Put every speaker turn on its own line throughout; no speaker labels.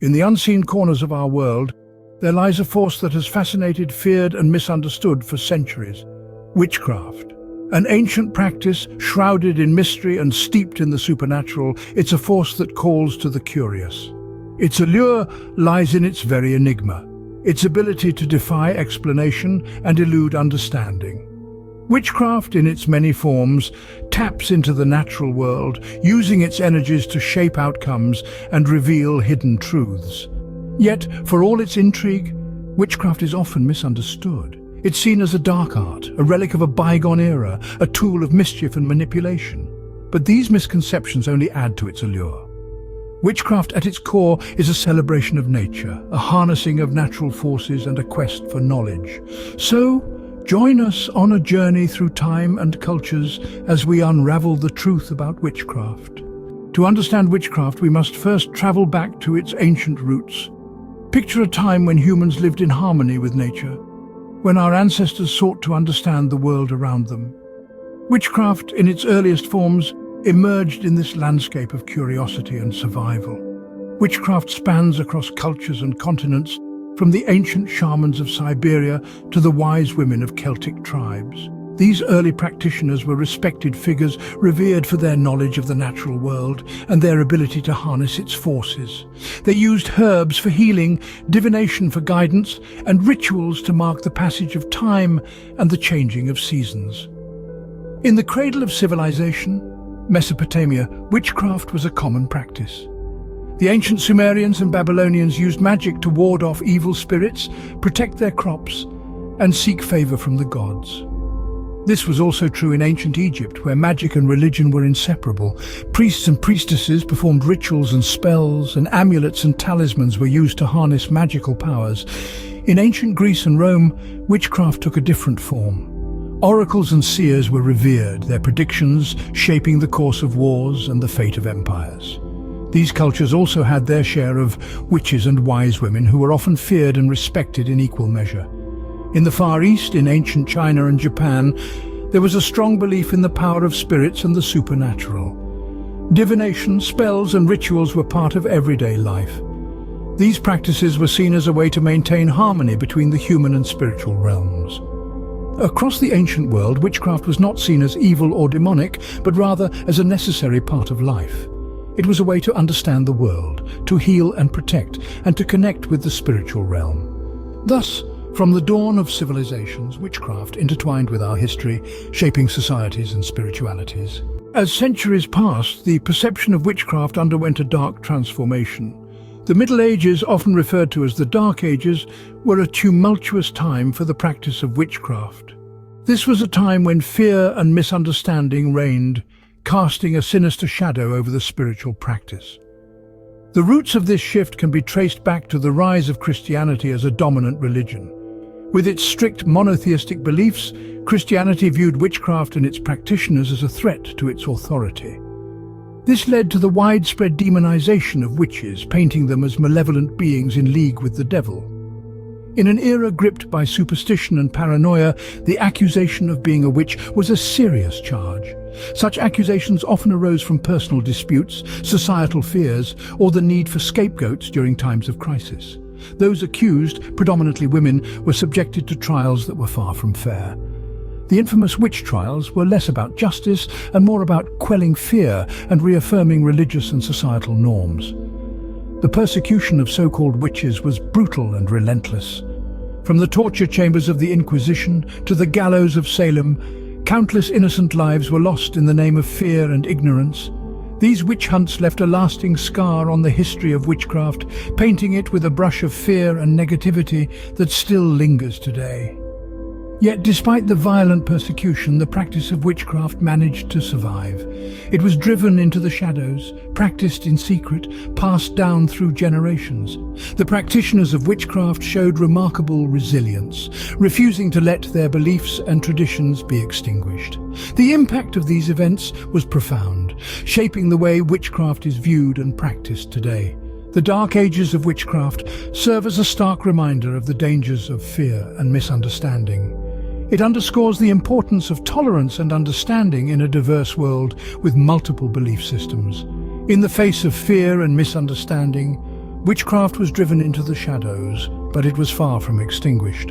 In the unseen corners of our world, there lies a force that has fascinated, feared, and misunderstood for centuries: witchcraft. An ancient practice shrouded in mystery and steeped in the supernatural, it's a force that calls to the curious. Its allure lies in its very enigma, its ability to defy explanation and elude understanding. Witchcraft, in its many forms, taps into the natural world, using its energies to shape outcomes and reveal hidden truths. Yet, for all its intrigue, witchcraft is often misunderstood. It's seen as a dark art, a relic of a bygone era, a tool of mischief and manipulation. But these misconceptions only add to its allure. Witchcraft at its core is a celebration of nature, a harnessing of natural forces and a quest for knowledge. So, join us on a journey through time and cultures as we unravel the truth about witchcraft. To understand witchcraft, we must first travel back to its ancient roots. Picture a time when humans lived in harmony with nature, when our ancestors sought to understand the world around them. Witchcraft, in its earliest forms, emerged in this landscape of curiosity and survival. Witchcraft spans across cultures and continents, from the ancient shamans of Siberia to the wise women of Celtic tribes. These early practitioners were respected figures, revered for their knowledge of the natural world and their ability to harness its forces. They used herbs for healing, divination for guidance, and rituals to mark the passage of time and the changing of seasons. In the cradle of civilization, Mesopotamia, witchcraft was a common practice. The ancient Sumerians and Babylonians used magic to ward off evil spirits, protect their crops, and seek favor from the gods. This was also true in ancient Egypt, where magic and religion were inseparable. Priests and priestesses performed rituals and spells, and amulets and talismans were used to harness magical powers. In ancient Greece and Rome, witchcraft took a different form. Oracles and seers were revered, their predictions shaping the course of wars and the fate of empires. These cultures also had their share of witches and wise women who were often feared and respected in equal measure. In the Far East, in ancient China and Japan, there was a strong belief in the power of spirits and the supernatural. Divination, spells and rituals were part of everyday life. These practices were seen as a way to maintain harmony between the human and spiritual realms. Across the ancient world, witchcraft was not seen as evil or demonic, but rather as a necessary part of life. It was a way to understand the world, to heal and protect, and to connect with the spiritual realm. Thus, from the dawn of civilizations, witchcraft intertwined with our history, shaping societies and spiritualities. As centuries passed, the perception of witchcraft underwent a dark transformation. The Middle Ages, often referred to as the Dark Ages, were a tumultuous time for the practice of witchcraft. This was a time when fear and misunderstanding reigned, casting a sinister shadow over the spiritual practice. The roots of this shift can be traced back to the rise of Christianity as a dominant religion. With its strict monotheistic beliefs, Christianity viewed witchcraft and its practitioners as a threat to its authority. This led to the widespread demonization of witches, painting them as malevolent beings in league with the devil. In an era gripped by superstition and paranoia, the accusation of being a witch was a serious charge. Such accusations often arose from personal disputes, societal fears, or the need for scapegoats during times of crisis. Those accused, predominantly women, were subjected to trials that were far from fair. The infamous witch trials were less about justice and more about quelling fear and reaffirming religious and societal norms. The persecution of so-called witches was brutal and relentless. From the torture chambers of the Inquisition to the gallows of Salem, countless innocent lives were lost in the name of fear and ignorance. These witch hunts left a lasting scar on the history of witchcraft, painting it with a brush of fear and negativity that still lingers today. Yet despite the violent persecution, the practice of witchcraft managed to survive. It was driven into the shadows, practiced in secret, passed down through generations. The practitioners of witchcraft showed remarkable resilience, refusing to let their beliefs and traditions be extinguished. The impact of these events was profound, shaping the way witchcraft is viewed and practiced today. The Dark Ages of witchcraft serve as a stark reminder of the dangers of fear and misunderstanding. It underscores the importance of tolerance and understanding in a diverse world with multiple belief systems. In the face of fear and misunderstanding, Witchcraft was driven into the shadows, but it was far from extinguished.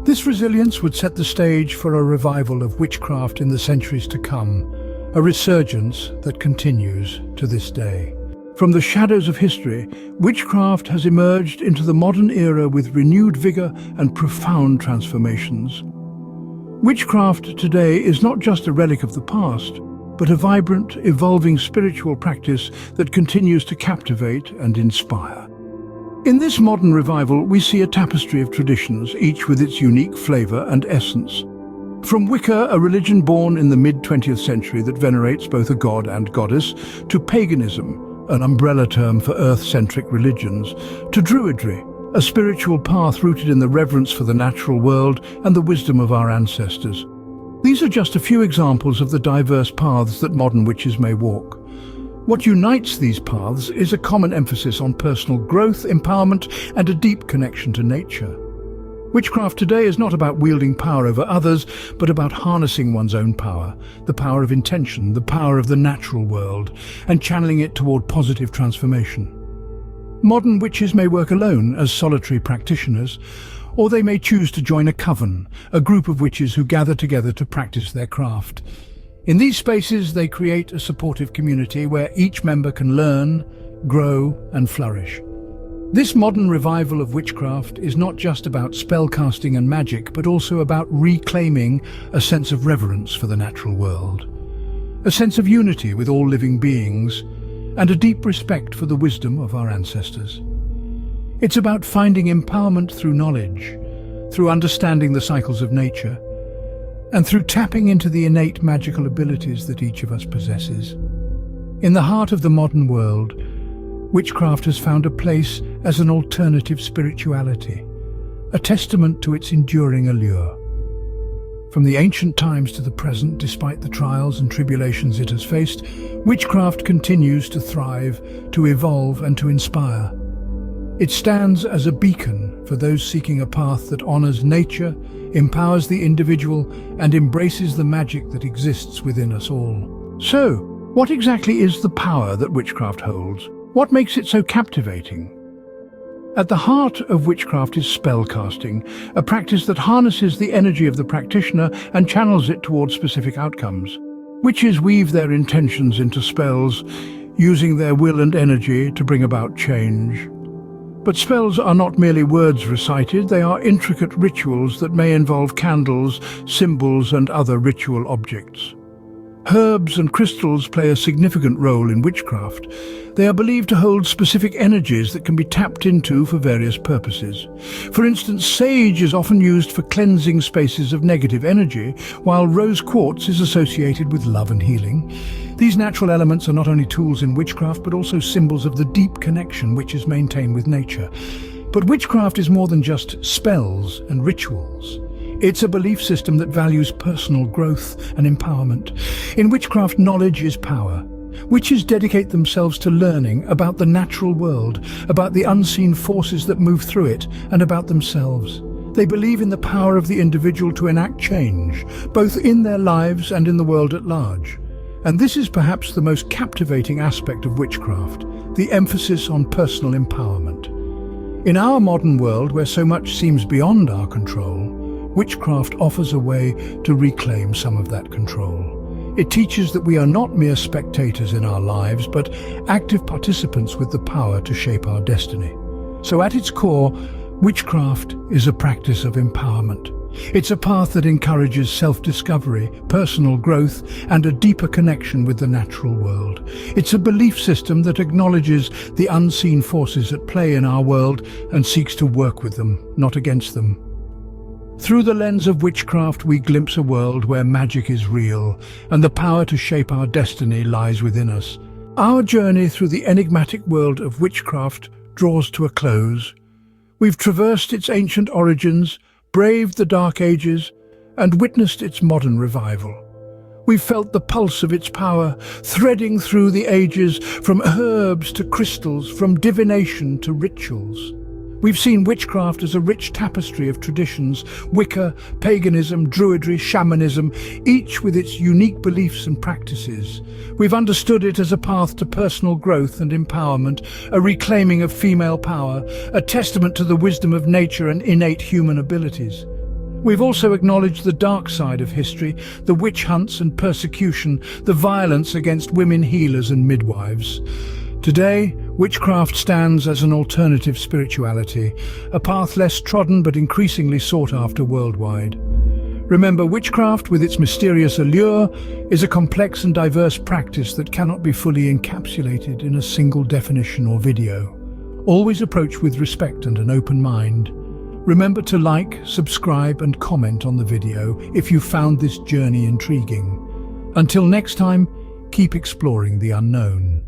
This resilience would set the stage for a revival of witchcraft in the centuries to come, a resurgence that continues to this day. From the shadows of history, witchcraft has emerged into the modern era with renewed vigor and profound transformations. Witchcraft today is not just a relic of the past, but a vibrant, evolving spiritual practice that continues to captivate and inspire. In this modern revival, we see a tapestry of traditions, each with its unique flavor and essence. From Wicca, a religion born in the mid-20th century that venerates both a god and goddess, to Paganism, an umbrella term for earth-centric religions, to Druidry, a spiritual path rooted in the reverence for the natural world and the wisdom of our ancestors. These are just a few examples of the diverse paths that modern witches may walk. What unites these paths is a common emphasis on personal growth, empowerment, and a deep connection to nature. Witchcraft today is not about wielding power over others, but about harnessing one's own power, the power of intention, the power of the natural world, and channeling it toward positive transformation. Modern witches may work alone as solitary practitioners, or they may choose to join a coven, a group of witches who gather together to practice their craft. In these spaces, they create a supportive community where each member can learn, grow, and flourish. This modern revival of witchcraft is not just about spellcasting and magic, but also about reclaiming a sense of reverence for the natural world, a sense of unity with all living beings, and a deep respect for the wisdom of our ancestors. It's about finding empowerment through knowledge, through understanding the cycles of nature, and through tapping into the innate magical abilities that each of us possesses. In the heart of the modern world, witchcraft has found a place as an alternative spirituality, a testament to its enduring allure. From the ancient times to the present, despite the trials and tribulations it has faced, witchcraft continues to thrive, to evolve, and to inspire. It stands as a beacon for those seeking a path that honors nature, empowers the individual, and embraces the magic that exists within us all. So, what exactly is the power that witchcraft holds? What makes it so captivating? At the heart of witchcraft is spellcasting, a practice that harnesses the energy of the practitioner and channels it towards specific outcomes. Witches weave their intentions into spells, using their will and energy to bring about change. But spells are not merely words recited, they are intricate rituals that may involve candles, symbols, and other ritual objects. Herbs and crystals play a significant role in witchcraft. They are believed to hold specific energies that can be tapped into for various purposes. For instance, sage is often used for cleansing spaces of negative energy, while rose quartz is associated with love and healing. These natural elements are not only tools in witchcraft, but also symbols of the deep connection witches maintain with nature. But witchcraft is more than just spells and rituals. It's a belief system that values personal growth and empowerment. In witchcraft, knowledge is power. Witches dedicate themselves to learning about the natural world, about the unseen forces that move through it, and about themselves. They believe in the power of the individual to enact change, both in their lives and in the world at large. And this is perhaps the most captivating aspect of witchcraft, the emphasis on personal empowerment. In our modern world, where so much seems beyond our control, witchcraft offers a way to reclaim some of that control. It teaches that we are not mere spectators in our lives, but active participants with the power to shape our destiny. So at its core, witchcraft is a practice of empowerment. It's a path that encourages self-discovery, personal growth, and a deeper connection with the natural world. It's a belief system that acknowledges the unseen forces at play in our world and seeks to work with them, not against them. Through the lens of witchcraft, we glimpse a world where magic is real and the power to shape our destiny lies within us. Our journey through the enigmatic world of witchcraft draws to a close. We've traversed its ancient origins, braved the dark ages, and witnessed its modern revival. We've felt the pulse of its power, threading through the ages, from herbs to crystals, from divination to rituals. We've seen witchcraft as a rich tapestry of traditions: Wicca, Paganism, Druidry, Shamanism, each with its unique beliefs and practices. We've understood it as a path to personal growth and empowerment, a reclaiming of female power, a testament to the wisdom of nature and innate human abilities. We've also acknowledged the dark side of history, the witch hunts and persecution, the violence against women healers and midwives. Today, witchcraft stands as an alternative spirituality, a path less trodden but increasingly sought after worldwide. Remember, witchcraft, with its mysterious allure, is a complex and diverse practice that cannot be fully encapsulated in a single definition or video. Always approach with respect and an open mind. Remember to like, subscribe and comment on the video if you found this journey intriguing. Until next time, keep exploring the unknown.